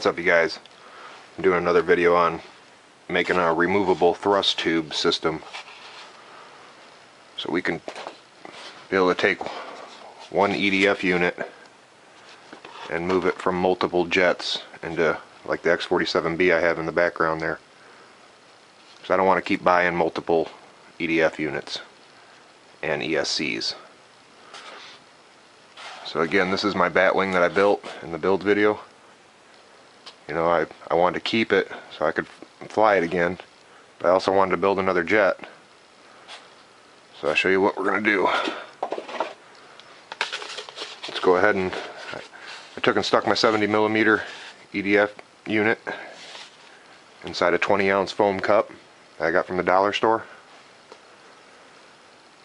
What's up, you guys? I'm doing another video on making a removable thrust tube system, so we can be able to take one EDF unit and move it from multiple jets into like the X-47B I have in the background there. So I don't want to keep buying multiple EDF units and ESCs. So again, this is my bat wing that I built in the build video. You know, I wanted to keep it so I could fly it again, but I also wanted to build another jet. So I'll show you what we're going to do. Let's go ahead and I took and stuck my 70mm EDF unit inside a 20-ounce foam cup that I got from the dollar store.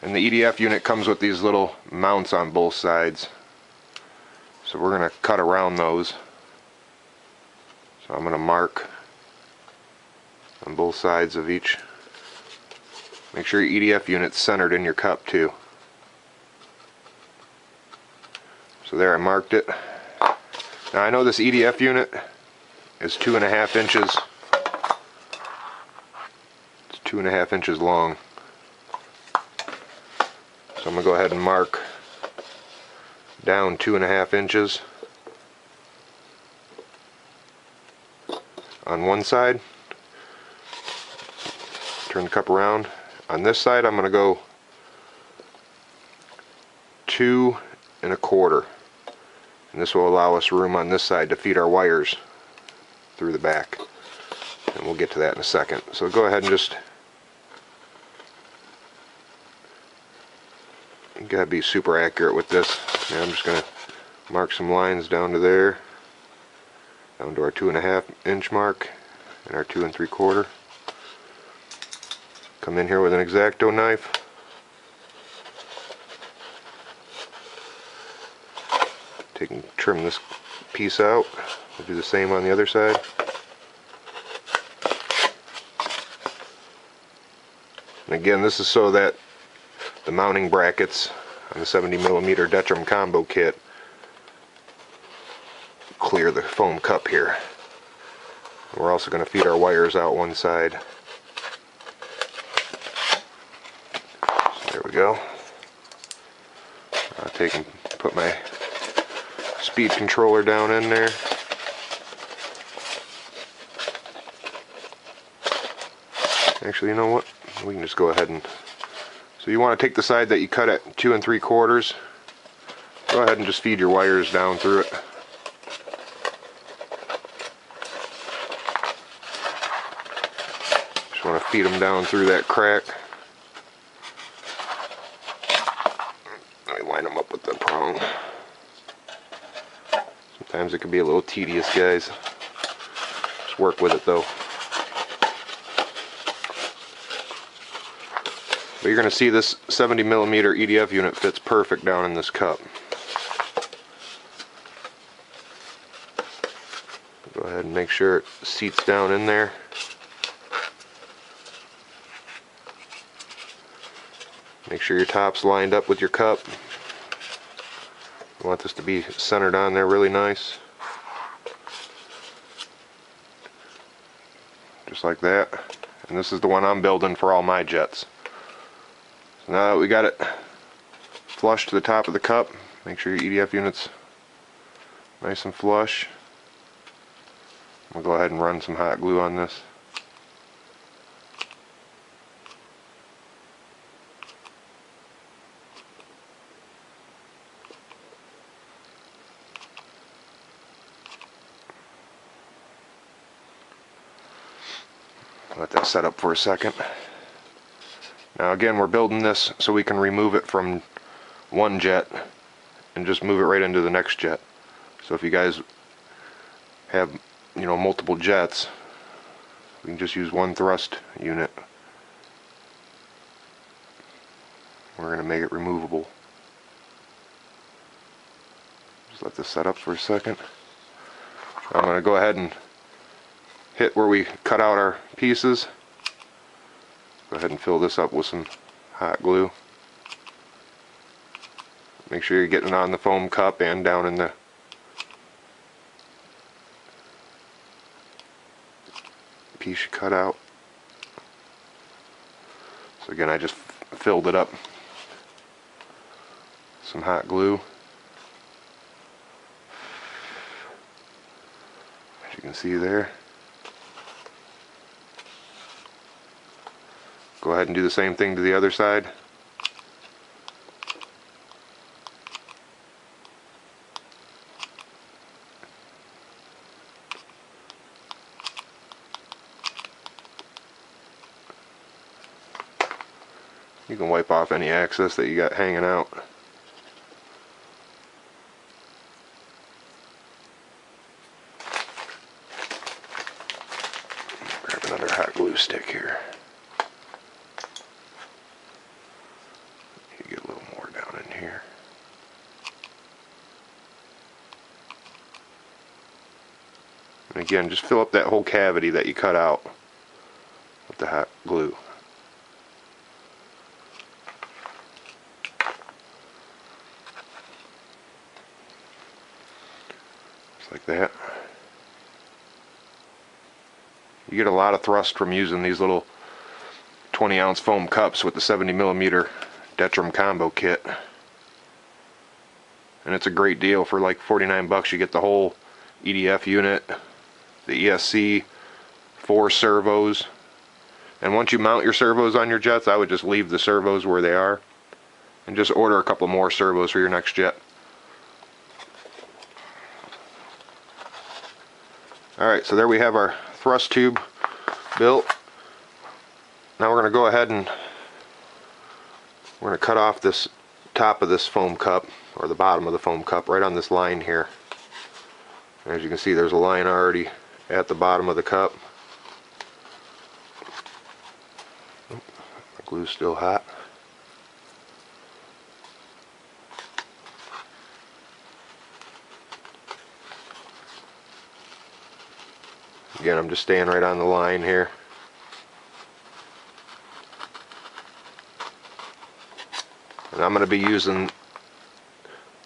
And the EDF unit comes with these little mounts on both sides. So we're going to cut around those. So I'm going to mark on both sides of each. Make sure your EDF unit's centered in your cup too. So there, I marked it. Now I know this EDF unit is 2.5 inches. It's 2.5 inches long. So I'm going to go ahead and mark down 2.5 inches on one side. Turn the cup around. On this side I'm going to go 2 1/4, and this will allow us room on this side to feed our wires through the back, and we'll get to that in a second. So go ahead and just, you gotta be super accurate with this. Now I'm just going to mark some lines down to there, down to our 2.5 inch mark and our 2 3/4. Come in here with an X-Acto knife. Take and trim this piece out. We'll do the same on the other side. And again, this is so that the mounting brackets on the 70mm Detrum combo kit clear the foam cup here. We're also going to feed our wires out one side. So there we go. I'll take and put my speed controller down in there. Actually, you know what? We can just go ahead and... So you want to take the side that you cut at 2 3/4. Go ahead and just feed your wires down through it. Just want to feed them down through that crack. Let me line them up with the prong. Sometimes it can be a little tedious, guys. Just work with it though. But you're going to see this 70mm EDF unit fits perfect down in this cup. Go ahead and make sure it seats down in there. Make sure your top's lined up with your cup. You want this to be centered on there really nice. Just like that. And this is the one I'm building for all my jets. So now that we got it flush to the top of the cup, make sure your EDF unit's nice and flush. We'll go ahead and run some hot glue on this. Let that set up for a second. Now again, we're building this so we can remove it from one jet and just move it right into the next jet. So if you guys have, you know, multiple jets, we can just use one thrust unit. We're going to make it removable. Just let this set up for a second. I'm going to go ahead and hit where we cut out our pieces. Go ahead and fill this up with some hot glue. Make sure you're getting on the foam cup and down in the piece you cut out. So again, I just filled it up. Some hot glue. As you can see there. Go ahead and do the same thing to the other side. You can wipe off any excess that you got hanging out. Grab another hot glue stick here. You get a little more down in here. And again, just fill up that whole cavity that you cut out with the hot glue. Like that. You get a lot of thrust from using these little 20-ounce foam cups with the 70mm Detrum combo kit, and it's a great deal. For like 49 bucks you get the whole EDF unit, the ESC, 4 servos, and once you mount your servos on your jets, I would just leave the servos where they are and just order a couple more servos for your next jet. Alright, so there we have our thrust tube built. Now we're going to go ahead and we're going to cut off this top of this foam cup, or the bottom of the foam cup, right on this line here. As you can see, there's a line already at the bottom of the cup. The glue's still hot. Again, I'm just staying right on the line here. And I'm going to be using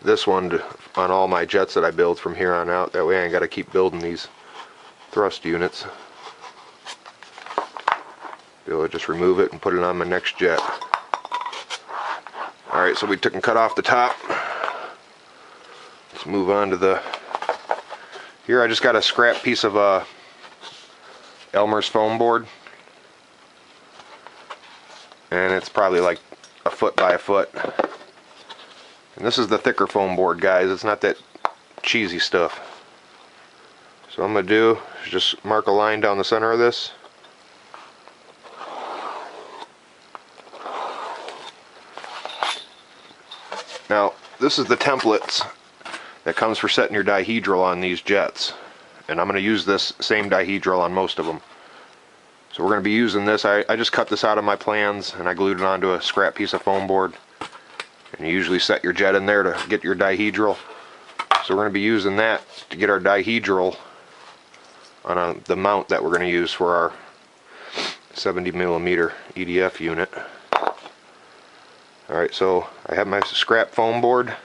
this one on all my jets that I build from here on out. That way I ain't got to keep building these thrust units. Be able to just remove it and put it on my next jet. Alright, so we took and cut off the top. Let's move on to the... Here I just got a scrap piece of Elmer's foam board, and it's probably like a foot by a foot, and this is the thicker foam board, guys. It's not that cheesy stuff. So what I'm gonna do is just mark a line down the center of this. Now this is the templates that comes for setting your dihedral on these jets, and I'm going to use this same dihedral on most of them. So we're going to be using this. I just cut this out of my plans and I glued it onto a scrap piece of foam board, and you usually set your jet in there to get your dihedral. So we're going to be using that to get our dihedral on the mount that we're going to use for our 70mm EDF unit. Alright, so I have my scrap foam board.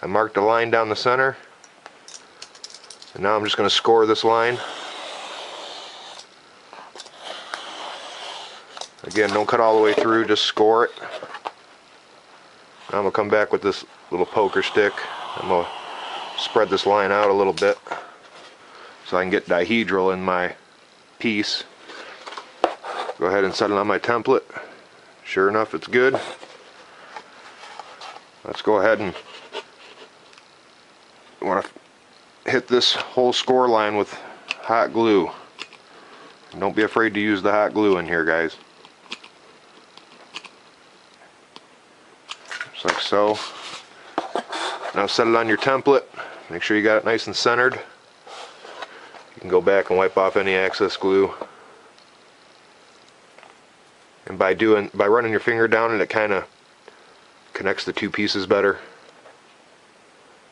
I marked a line down the center, and now I'm just going to score this line. Again, don't cut all the way through, just score it. Now I'm going to come back with this little poker stick. I'm going to spread this line out a little bit so I can get dihedral in my piece. Go ahead and set it on my template. Sure enough, it's good. Let's go ahead and want to hit this whole score line with hot glue. And don't be afraid to use the hot glue in here, guys. Just like so. Now set it on your template. Make sure you got it nice and centered. You can go back and wipe off any excess glue. And by running your finger down it, it kind of connects the two pieces better.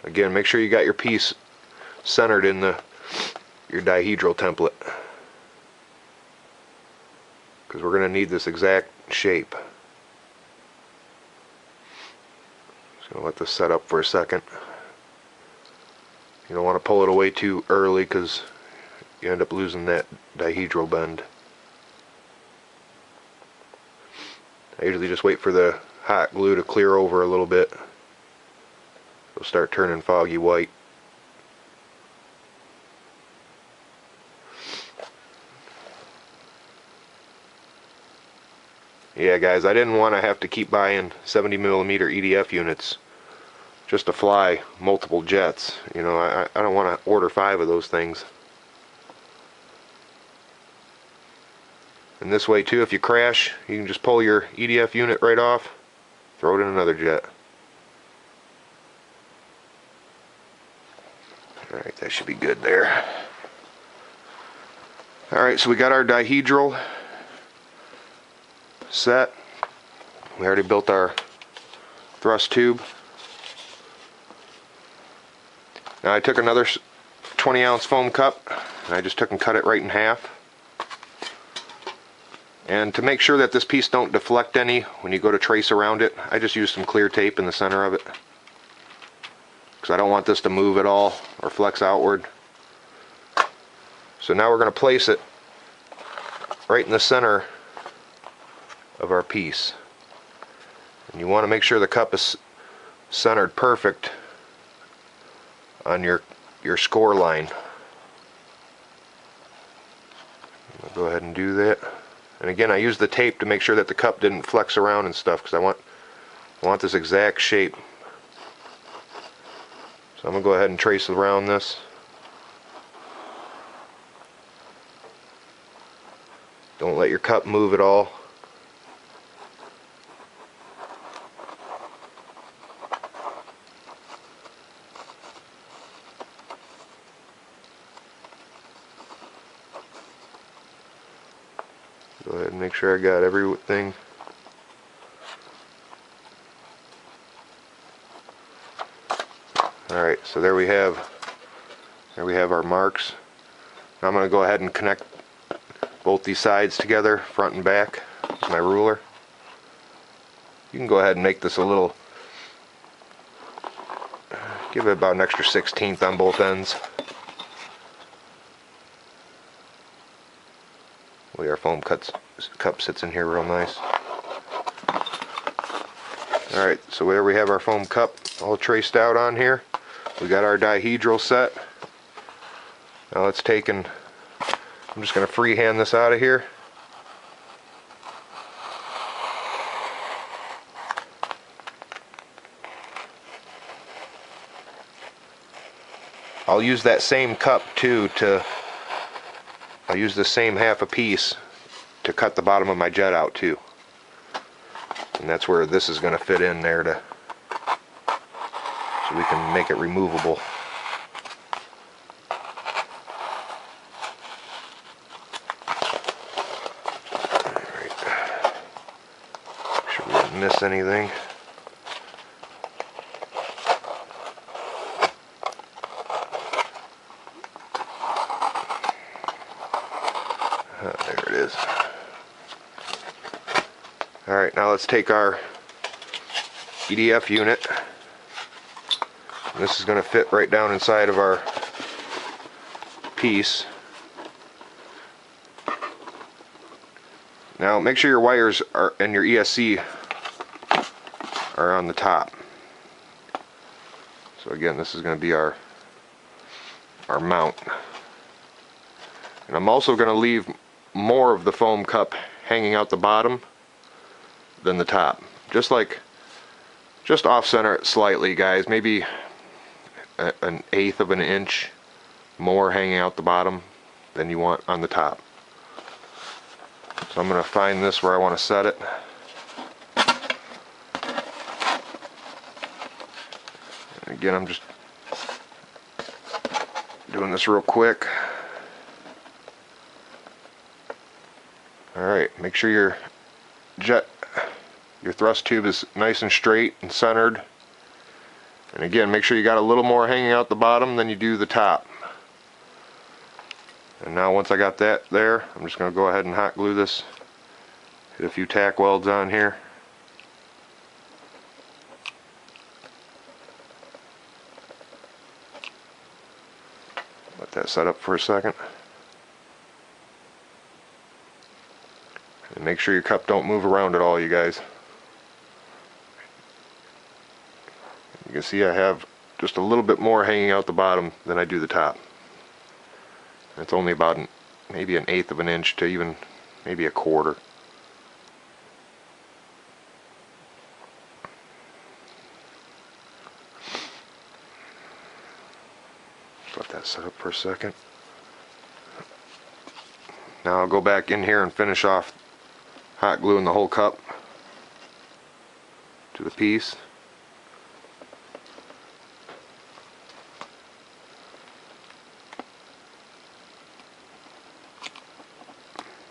Again, make sure you got your piece centered in your dihedral template, because we're going to need this exact shape. Just going to let this set up for a second. You don't want to pull it away too early, because you end up losing that dihedral bend. I usually just wait for the hot glue to clear over a little bit. It'll start turning foggy white. Yeah guys, I didn't want to have to keep buying 70mm EDF units just to fly multiple jets. You know, I don't want to order 5 of those things. And this way too, if you crash, you can just pull your EDF unit right off, throw it in another jet. Alright, that should be good there. Alright, so we got our dihedral set. We already built our thrust tube. Now I took another 20-ounce foam cup and I just took and cut it right in half. And to make sure that this piece don't deflect any when you go to trace around it, I just used some clear tape in the center of it, because I don't want this to move at all or flex outward. So now we're going to place it right in the center of our piece. And you want to make sure the cup is centered perfect on your score line. I'll go ahead and do that. And again, I used the tape to make sure that the cup didn't flex around and stuff, because I want this exact shape. So I'm going to go ahead and trace around this. Don't let your cup move at all. Go ahead and make sure I got everything. Alright, so there we have our marks. Now I'm going to go ahead and connect both these sides together, front and back, with my ruler. You can go ahead and make this a little, give it about an extra 1/16 on both ends. The way our foam cup sits in here real nice. Alright, so there we have our foam cup all traced out on here. We got our dihedral set. Now let's take and I'm just going to freehand this out of here. I'll use that same cup too I'll use the same half a piece to cut the bottom of my jet out too. And that's where this is going to fit in there so we can make it removable. Alright. Make sure we didn't miss anything. There it is. Alright, now let's take our EDF unit. This is going to fit right down inside of our piece. Now make sure your wires and your ESC are on the top. So again, this is going to be our mount. And I'm also going to leave more of the foam cup hanging out the bottom than the top. Just off center it slightly, guys. Maybe an 1/8 of an inch more hanging out the bottom than you want on the top. So I'm going to find this where I want to set it. And again, I'm just doing this real quick. Alright, make sure your thrust tube is nice and straight and centered. And again, make sure you got a little more hanging out the bottom than you do the top. And now once I got that there, I'm just going to go ahead and hot glue this. Hit a few tack welds on here. Let that set up for a second. And make sure your cup don't move around at all, you guys. You can see I have just a little bit more hanging out the bottom than I do the top. It's only about maybe an eighth of an inch to even maybe a quarter. Just let that set up for a second. Now I'll go back in here and finish off hot gluing the whole cup to the piece.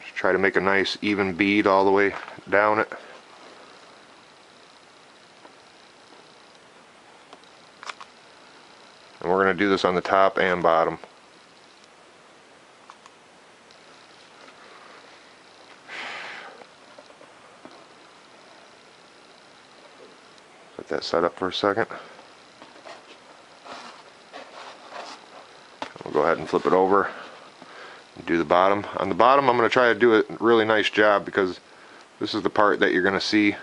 Just try to make a nice even bead all the way down it. And we're going to do this on the top and bottom. Let that set up for a second. We'll go ahead and flip it over and do the bottom. On the bottom, I'm going to try to do a really nice job because this is the part that you're going to see.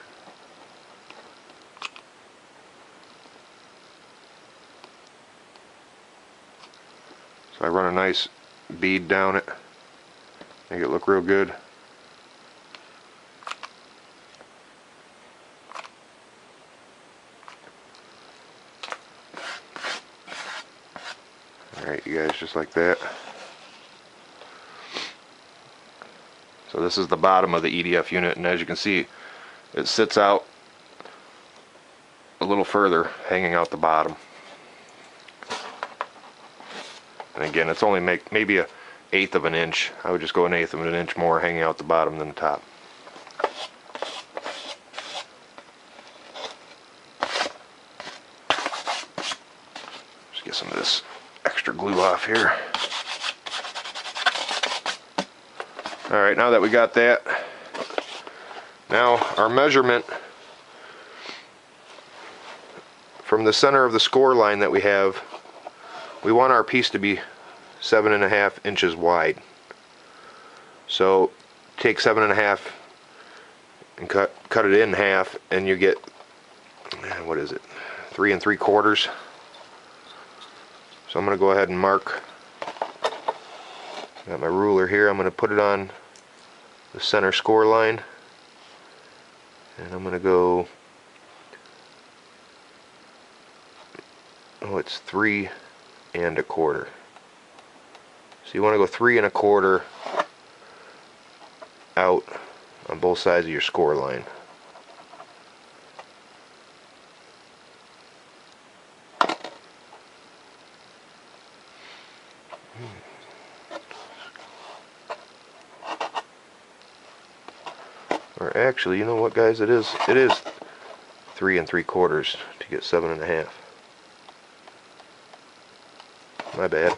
So I run a nice bead down it, make it look real good. Alright, you guys, just like that. So this is the bottom of the EDF unit, and as you can see, it sits out a little further, hanging out the bottom. And again, it's only maybe an eighth of an inch. I would just go an eighth of an inch more hanging out the bottom than the top. Just get some of this extra glue off here. Alright, now that we got that, now our measurement from the center of the score line that we have, we want our piece to be 7.5 inches wide. So take 7.5 and cut it in half, and you get, what is it, 3 3/4. So I'm going to go ahead and mark. Got my ruler here. I'm going to put it on the center score line, and I'm going to go, oh, it's 3 1/4. So you want to go 3 1/4 out on both sides of your score line. Or actually, you know what, guys, it is 3 3/4 to get 7.5. My bad.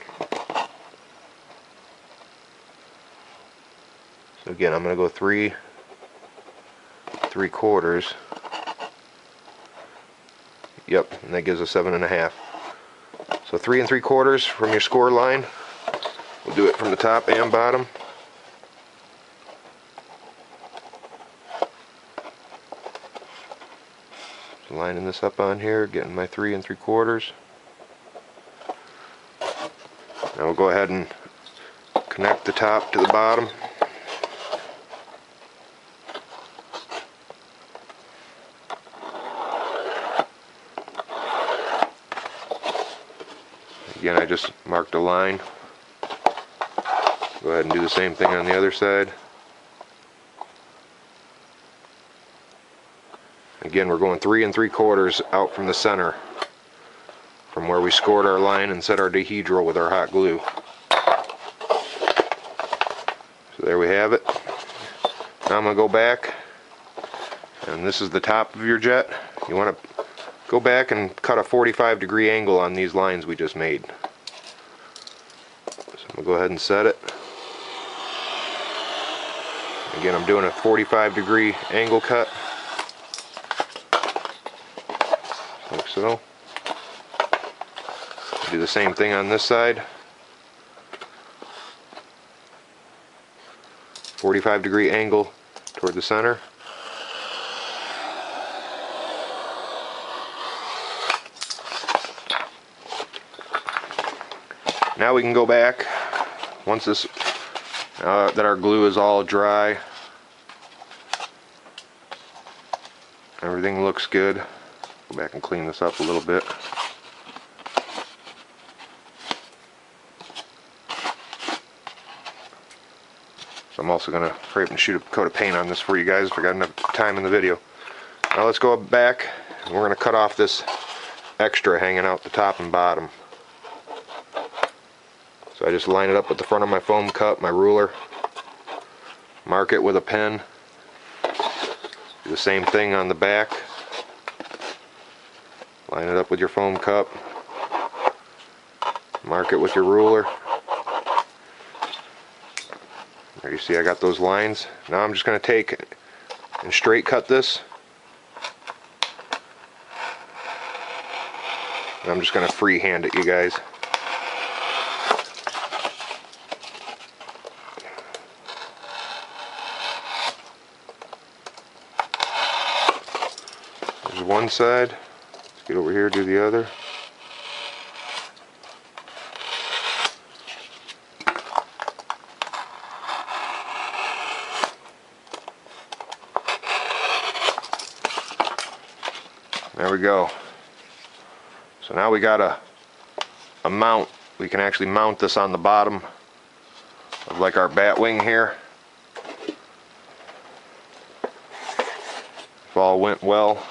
So again, I'm going to go 3 3/4. Yep, and that gives us 7.5. So 3 3/4 from your score line. We'll do it from the top and bottom. So lining this up on here, getting my 3 3/4. Now we'll go ahead and connect the top to the bottom. Again, I just marked a line. Go ahead and do the same thing on the other side. Again, we're going 3 3/4 out from the center, from where we scored our line and set our dehedral with our hot glue. So there we have it. Now I'm going to go back, and this is the top of your jet. You want to go back and cut a 45-degree angle on these lines we just made. So I'm going to go ahead and set it. Again, I'm doing a 45-degree angle cut, like so. Do the same thing on this side. 45-degree angle, toward the center. Now we can go back, once this, that our glue is all dry, everything looks good. Go back and clean this up a little bit. So I'm also going to hurry up and shoot a coat of paint on this for you guys if I got enough time in the video. Now let's go back and we're going to cut off this extra hanging out the top and bottom. So I just line it up with the front of my foam cup, my ruler, mark it with a pen, do the same thing on the back, line it up with your foam cup, mark it with your ruler. There you see I got those lines. Now I'm just going to take and straight cut this. And I'm just going to freehand it, you guys. There's one side. Let's get over here, do the other. There we go. So now we got a mount. We can actually mount this on the bottom of like our bat wing here. If all went well.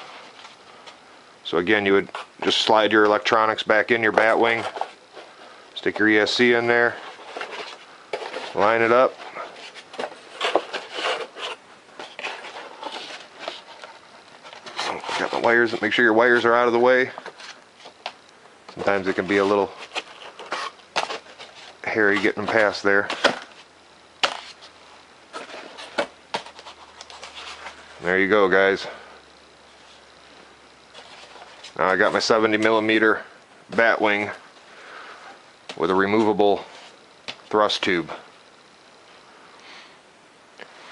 So again, you would just slide your electronics back in your bat wing, stick your ESC in there, line it up. Got my wires, make sure your wires are out of the way. Sometimes it can be a little hairy getting them past there. There you go, guys. Now I got my 70mm bat wing with a removable thrust tube.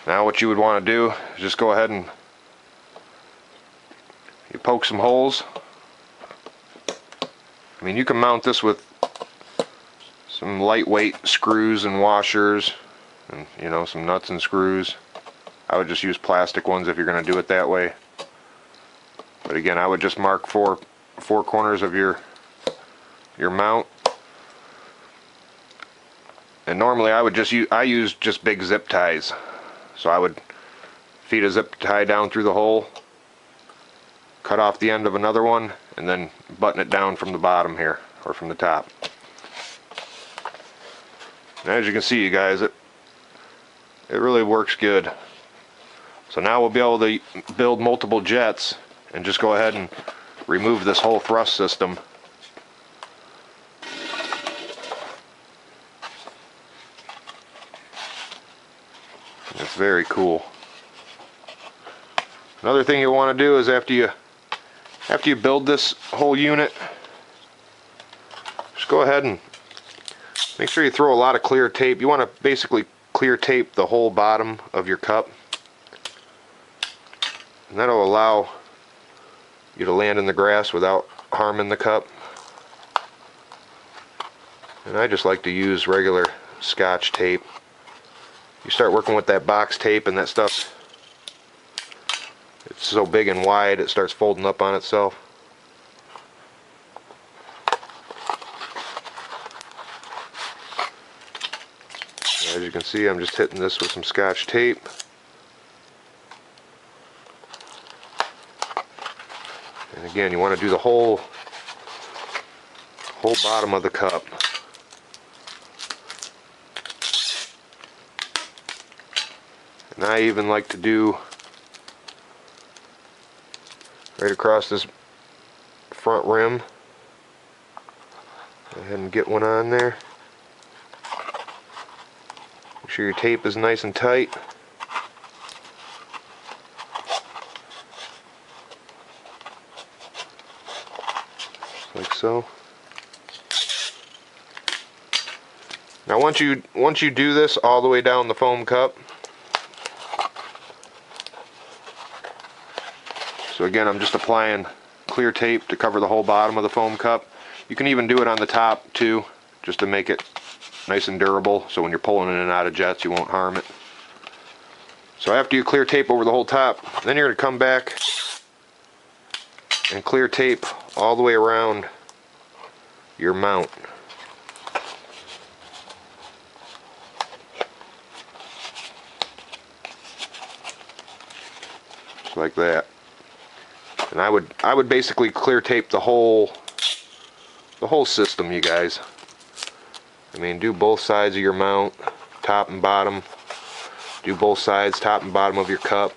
Now what you would want to do is just go ahead and you poke some holes. I mean, you can mount this with some lightweight screws and washers and, you know, some nuts and screws. I would just use plastic ones if you're going to do it that way. But again, I would just mark four corners of your mount. And normally I use just big zip ties. So I would feed a zip tie down through the hole, cut off the end of another one, and then button it down from the bottom here, or from the top. And as you can see, you guys, it really works good. So now we'll be able to build multiple jets and just go ahead and remove this whole thrust system. It's very cool. Another thing you want to do is after you build this whole unit, just go ahead and make sure you throw a lot of clear tape. You want to basically clear tape the whole bottom of your cup, and that'll allow you to land in the grass without harming the cup. And I just like to use regular Scotch tape. You start working with that box tape and that stuff, it's so big and wide it starts folding up on itself. As you can see, I'm just hitting this with some Scotch tape. And again, you want to do the whole bottom of the cup. And I even like to do right across this front rim. Go ahead and get one on there. Make sure your tape is nice and tight. Like so. Now once you do this all the way down the foam cup, So again, I'm just applying clear tape to cover the whole bottom of the foam cup. You can even do it on the top too, just to make it nice and durable, so when you're pulling in and out of jets you won't harm it. So after you clear tape over the whole top, then you're going to come back and clear tape all the way around your mount. Just like that. And I would basically clear tape the whole system, you guys. I mean, do both sides of your mount, top and bottom. Do both sides, top and bottom of your cup.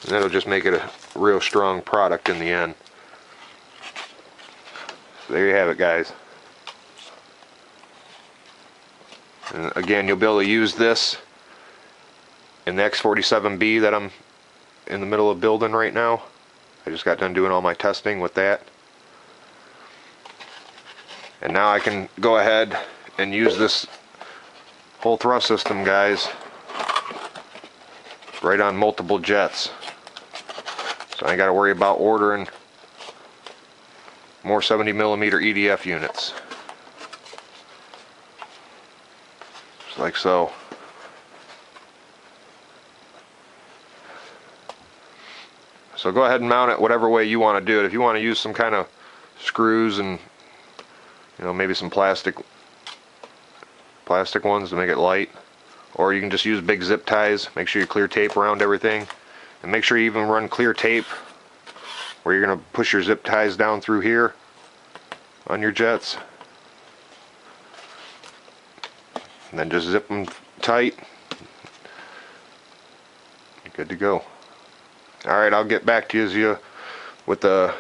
And that'll just make it a real strong product in the end. So there you have it, guys. And again, you'll be able to use this in the X47B that I'm in the middle of building right now. I just got done doing all my testing with that. And now I can go ahead and use this whole thrust system, guys, right on multiple jets. So I ain't got to worry about ordering more 70mm EDF units. Just like so. So go ahead and mount it whatever way you want to do it. If you want to use some kind of screws and, you know, maybe some plastic ones to make it light, or you can just use big zip ties. Make sure you clear tape around everything, and make sure you even run clear tape where you're going to push your zip ties down through here on your jets, and then just zip them tight. You're good to go. Alright, I'll get back to you with the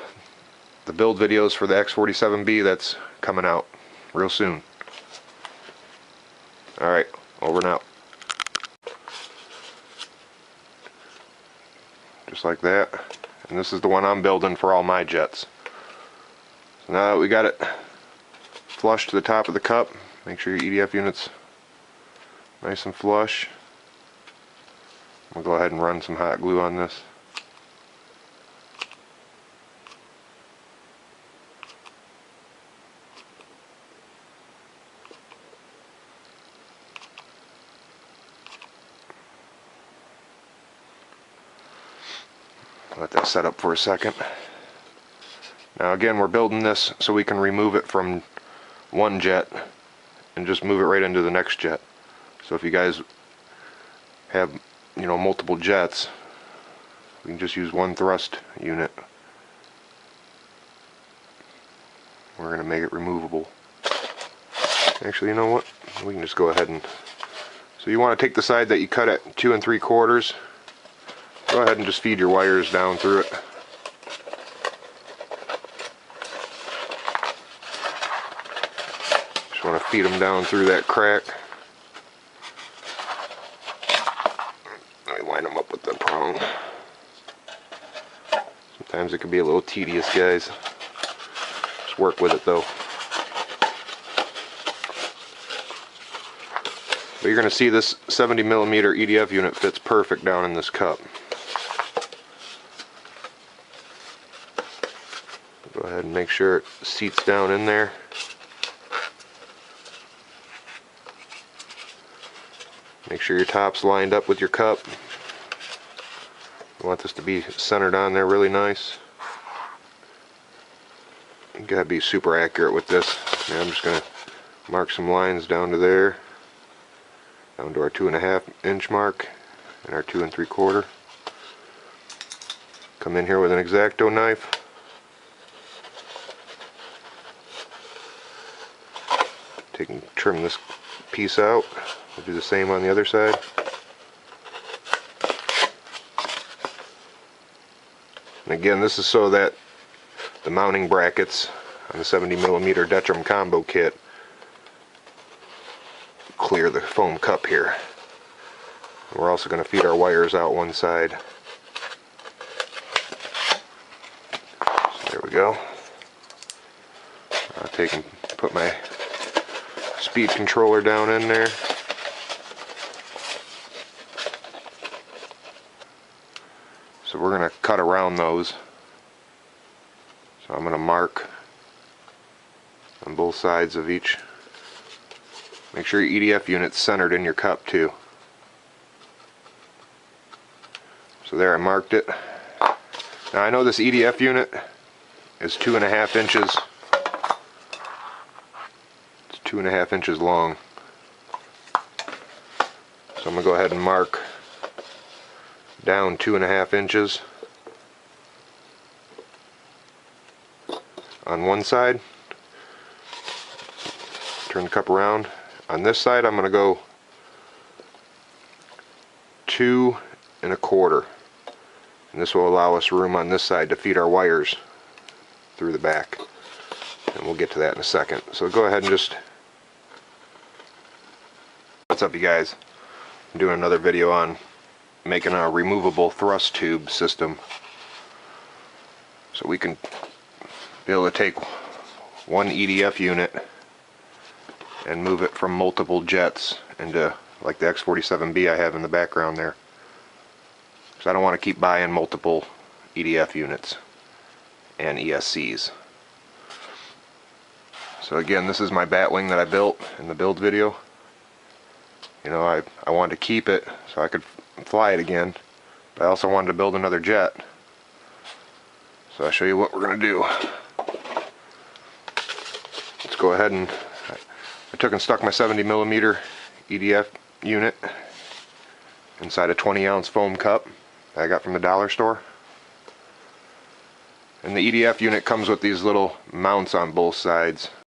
build videos for the X47B that's coming out real soon. Alright, over and out. Just like that. And this is the one I'm building for all my jets. So now that we got it flush to the top of the cup, make sure your EDF unit's nice and flush. We'll go ahead and run some hot glue on this. Let that set up for a second. Now again, we're building this so we can remove it from one jet and just move it right into the next jet. So if you guys have, you know, multiple jets, we can just use one thrust unit. We're going to make it removable. Actually, you know what? We can just go ahead and... So you want to take the side that you cut at 2 3/4. Go ahead and just feed your wires down through it. Just want to feed them down through that crack. Let me line them up with the prong. Sometimes it can be a little tedious, guys. Just work with it though. But you're going to see this 70mm EDF unit fits perfect down in this cup. Go ahead and make sure it seats down in there. Make sure your top's lined up with your cup. You want this to be centered on there really nice. You gotta be super accurate with this. Now I'm just gonna mark some lines down to there, down to our 2.5 inch mark and our 2 3/4. Come in here with an X-Acto knife. Take and trim this piece out. We'll do the same on the other side. And again, this is so that the mounting brackets on the 70mm Detrum combo kit clear the foam cup here. We're also going to feed our wires out one side. So there we go. I'll take and put my speed controller down in there. So we're going to cut around those. So I'm going to mark on both sides of each. Make sure your EDF unit's centered in your cup too. So there, I marked it. Now I know this EDF unit is 2.5 inches. It's 2.5 inches long. So I'm going to go ahead and mark down 2.5 inches on one side. Turn the cup around. On this side I'm going to go 2 1/4, and this will allow us room on this side to feed our wires through the back, and we'll get to that in a second. So go ahead and just, what's up you guys, I'm doing another video on making a removable thrust tube system, so we can be able to take one EDF unit and move it from multiple jets into like the X47B I have in the background there. So I don't want to keep buying multiple EDF units and ESCs. So again, this is my batwing that I built in the build video. You know, I wanted to keep it so I could fly it again, but I also wanted to build another jet. So I'll show you what we're going to do. Let's go ahead and, I took and stuck my 70mm EDF unit inside a 20-ounce foam cup that I got from the dollar store. And the EDF unit comes with these little mounts on both sides.